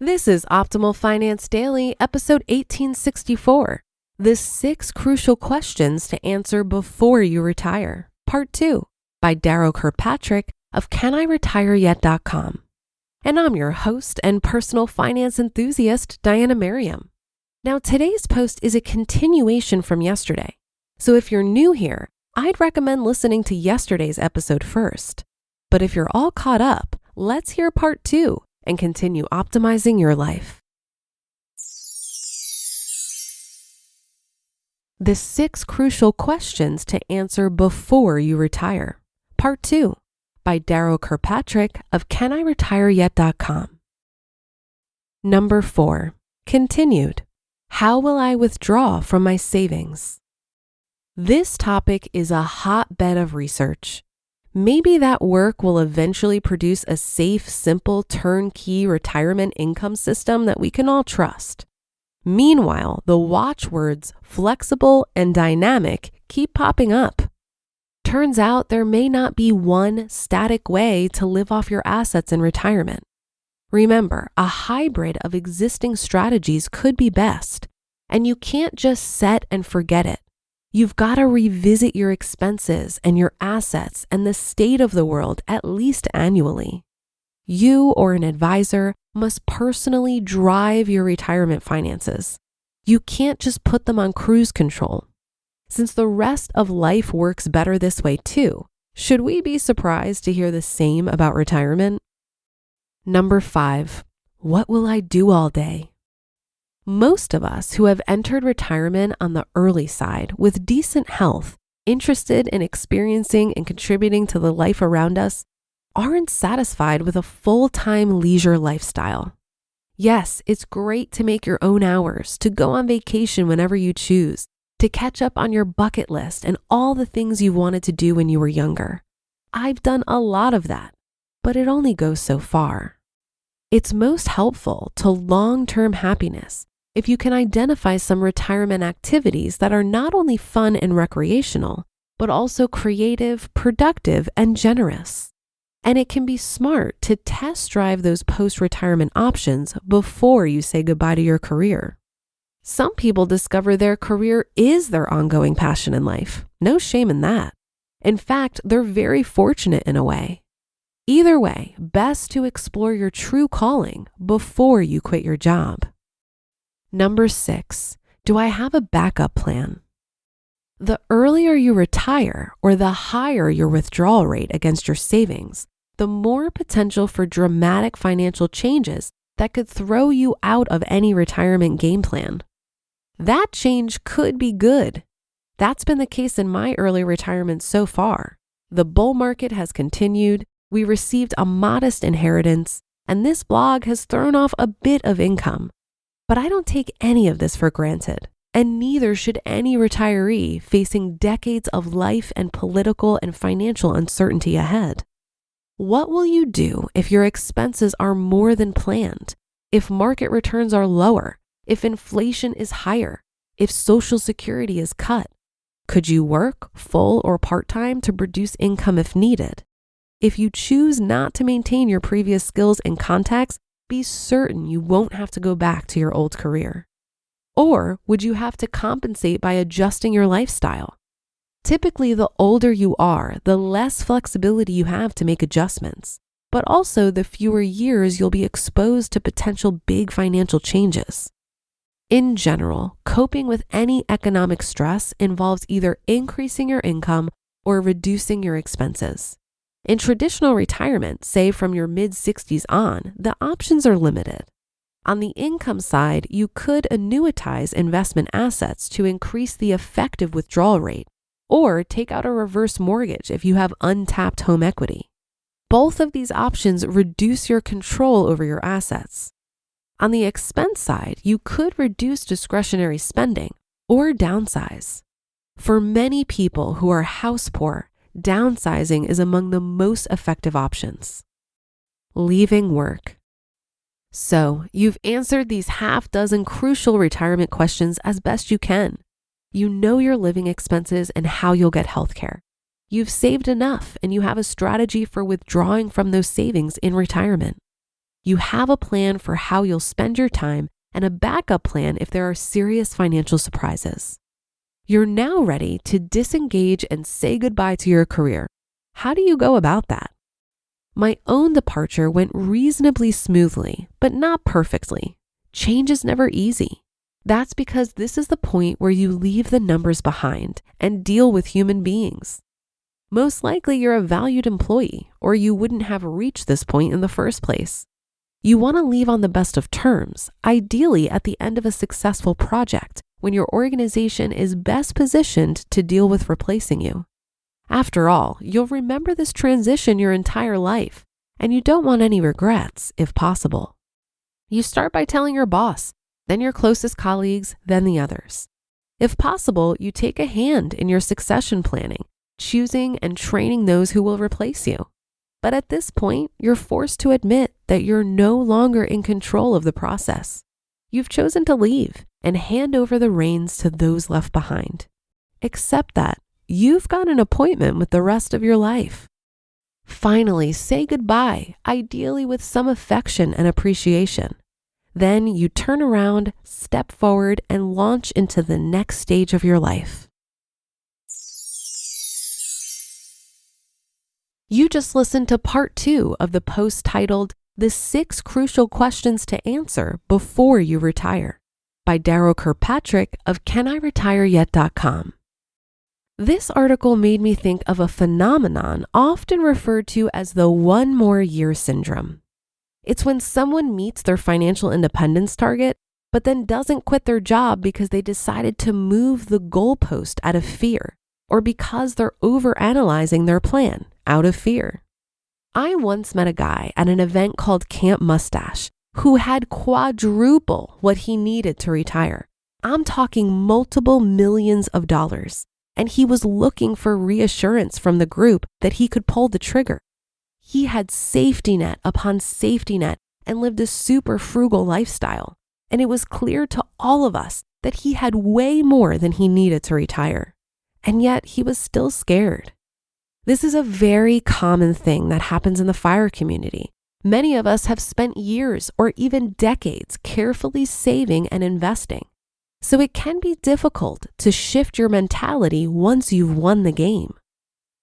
This is Optimal Finance Daily, episode 1864. The 6 Crucial Questions to Answer Before You Retire, Part 2, by Darrow Kirkpatrick of CanIRetireYet.com. And I'm your host and personal finance enthusiast, Diana Merriam. Now, today's post is a continuation from yesterday. So if you're new here, I'd recommend listening to yesterday's episode first. But if you're all caught up, let's hear Part 2 and continue optimizing your life. The 6 Crucial Questions to Answer Before You Retire, Part 2, by Darrow Kirkpatrick of CanIRetireYet.com. Number 4, continued. How will I withdraw from my savings? This topic is a hotbed of research. Maybe that work will eventually produce a safe, simple, turnkey retirement income system that we can all trust. Meanwhile, the watchwords flexible and dynamic keep popping up. Turns out there may not be one static way to live off your assets in retirement. Remember, a hybrid of existing strategies could be best, and you can't just set and forget it. You've got to revisit your expenses and your assets and the state of the world at least annually. You or an advisor must personally drive your retirement finances. You can't just put them on cruise control. Since the rest of life works better this way too, should we be surprised to hear the same about retirement? Number 5, what will I do all day? Most of us who have entered retirement on the early side with decent health, interested in experiencing and contributing to the life around us, aren't satisfied with a full-time leisure lifestyle. Yes, it's great to make your own hours, to go on vacation whenever you choose, to catch up on your bucket list and all the things you wanted to do when you were younger. I've done a lot of that, but it only goes so far. It's most helpful to long-term happiness if you can identify some retirement activities that are not only fun and recreational, but also creative, productive, and generous. And it can be smart to test drive those post-retirement options before you say goodbye to your career. Some people discover their career is their ongoing passion in life. No shame in that. In fact, they're very fortunate in a way. Either way, best to explore your true calling before you quit your job. Number 6, do I have a backup plan? The earlier you retire or the higher your withdrawal rate against your savings, the more potential for dramatic financial changes that could throw you out of any retirement game plan. That change could be good. That's been the case in my early retirement so far. The bull market has continued, we received a modest inheritance, and this blog has thrown off a bit of income. But I don't take any of this for granted, and neither should any retiree facing decades of life and political and financial uncertainty ahead. What will you do if your expenses are more than planned, if market returns are lower, if inflation is higher, if Social Security is cut? Could you work full or part-time to produce income if needed? If you choose not to maintain your previous skills and contacts, be certain you won't have to go back to your old career. Or would you have to compensate by adjusting your lifestyle? Typically, the older you are, the less flexibility you have to make adjustments, but also the fewer years you'll be exposed to potential big financial changes. In general, coping with any economic stress involves either increasing your income or reducing your expenses. In traditional retirement, say from your mid-60s on, the options are limited. On the income side, you could annuitize investment assets to increase the effective withdrawal rate, or take out a reverse mortgage if you have untapped home equity. Both of these options reduce your control over your assets. On the expense side, you could reduce discretionary spending or downsize. For many people who are house poor, downsizing is among the most effective options. Leaving work. So, you've answered these half-dozen crucial retirement questions as best you can. You know your living expenses and how you'll get healthcare. You've saved enough and you have a strategy for withdrawing from those savings in retirement. You have a plan for how you'll spend your time and a backup plan if there are serious financial surprises. You're now ready to disengage and say goodbye to your career. How do you go about that? My own departure went reasonably smoothly, but not perfectly. Change is never easy. That's because this is the point where you leave the numbers behind and deal with human beings. Most likely you're a valued employee, or you wouldn't have reached this point in the first place. You want to leave on the best of terms, ideally at the end of a successful project when your organization is best positioned to deal with replacing you. After all, you'll remember this transition your entire life, and you don't want any regrets if possible. You start by telling your boss, then your closest colleagues, then the others. If possible, you take a hand in your succession planning, choosing and training those who will replace you. But at this point, you're forced to admit that you're no longer in control of the process. You've chosen to leave and hand over the reins to those left behind. Accept that you've got an appointment with the rest of your life. Finally, say goodbye, ideally with some affection and appreciation. Then you turn around, step forward, and launch into the next stage of your life. You just listened to part 2 of the post titled, "The 6 Crucial Questions to Answer Before You Retire" by Darrow Kirkpatrick of CanIRetireYet.com. This article made me think of a phenomenon often referred to as the 1 more year syndrome. It's when someone meets their financial independence target, but then doesn't quit their job because they decided to move the goalpost out of fear, or because they're overanalyzing their plan out of fear. I once met a guy at an event called Camp Mustache who had quadruple what he needed to retire. I'm talking multiple millions of dollars, and he was looking for reassurance from the group that he could pull the trigger. He had safety net upon safety net and lived a super frugal lifestyle, and it was clear to all of us that he had way more than he needed to retire. And yet he was still scared. This is a very common thing that happens in the FIRE community. Many of us have spent years or even decades carefully saving and investing. So it can be difficult to shift your mentality once you've won the game.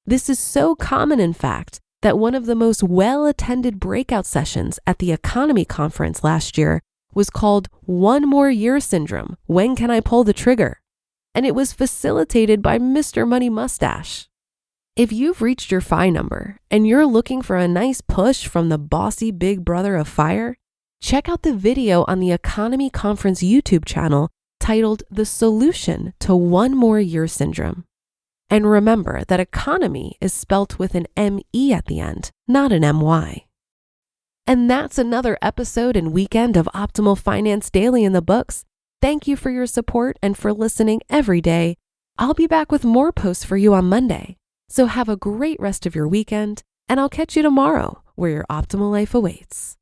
This is so common, in fact, that one of the most well-attended breakout sessions at the Economy Conference last year was called 1 More Year Syndrome, When Can I Pull the Trigger? And it was facilitated by Mr. Money Mustache. If you've reached your FI number and you're looking for a nice push from the bossy big brother of FIRE, check out the video on the Economy Conference YouTube channel titled The Solution to 1 More Year Syndrome. And remember that economy is spelt with an M-E at the end, not an M-Y. And that's another episode and weekend of Optimal Finance Daily in the books. Thank you for your support and for listening every day. I'll be back with more posts for you on Monday. So have a great rest of your weekend, and I'll catch you tomorrow where your optimal life awaits.